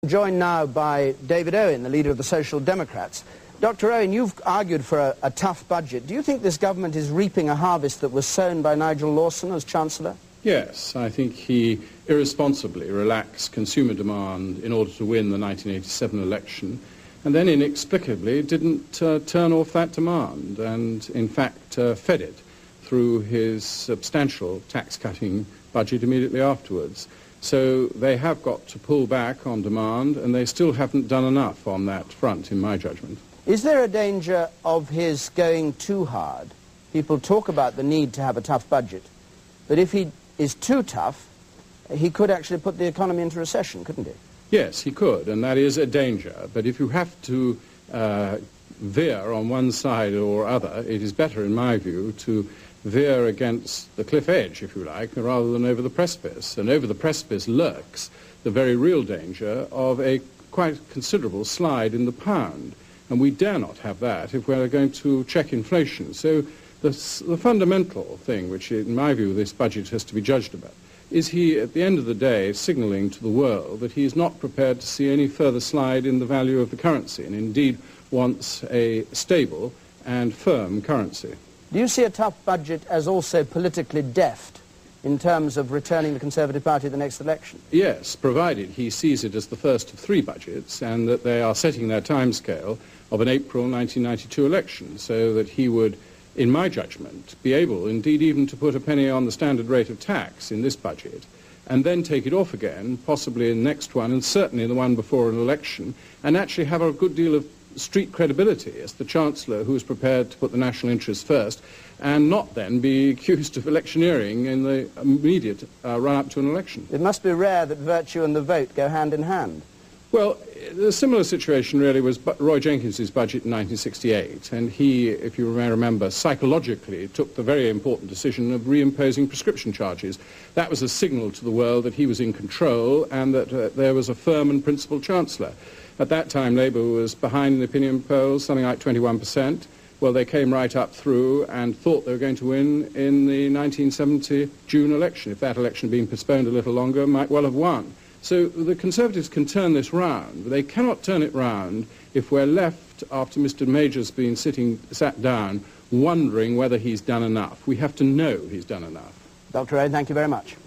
Joined now by David Owen, the leader of the Social Democrats. Dr. Owen, you've argued for a tough budget. Do you think this government is reaping a harvest that was sown by Nigel Lawson as Chancellor? Yes, I think he irresponsibly relaxed consumer demand in order to win the 1987 election, and then inexplicably didn't turn off that demand and, in fact, fed it through his substantial tax-cutting budget immediately afterwards. So they have got to pull back on demand, and they still haven't done enough on that front, in my judgment. Is there a danger of his going too hard? People talk about the need to have a tough budget, but if he is too tough, he could actually put the economy into recession, couldn't he? Yes, he could, and that is a danger. But if you have to veer on one side or other, it is better, in my view, to veer against the cliff edge, if you like, rather than over the precipice. And over the precipice lurks the very real danger of a quite considerable slide in the pound. And we dare not have that if we're going to check inflation. So the fundamental thing, which in my view this budget has to be judged about, is he, at the end of the day, signalling to the world that he is not prepared to see any further slide in the value of the currency, and indeed wants a stable and firm currency. Do you see a tough budget as also politically deft in terms of returning the Conservative Party at the next election? Yes, provided he sees it as the first of three budgets and that they are setting their timescale of an April 1992 election, so that he would, in my judgment, be able, indeed, even to put a penny on the standard rate of tax in this budget, and then take it off again, possibly in the next one, and certainly in the one before an election, and actually have a good deal of street credibility as the Chancellor who is prepared to put the national interest first, and not then be accused of electioneering in the immediate run-up to an election. It must be rare that virtue and the vote go hand in hand. Well, a similar situation really was Roy Jenkins's budget in 1968, and he, if you may remember, psychologically took the very important decision of reimposing prescription charges. That was a signal to the world that he was in control and that there was a firm and principled Chancellor. At that time, Labour was behind in the opinion polls, something like 21%. Well, they came right up through and thought they were going to win in the 1970 June election. If that election had been postponed a little longer, might well have won. So the Conservatives can turn this round, but they cannot turn it round if we're left, after Mr Major's been sat down, wondering whether he's done enough. We have to know he's done enough. Dr. Owen, thank you very much.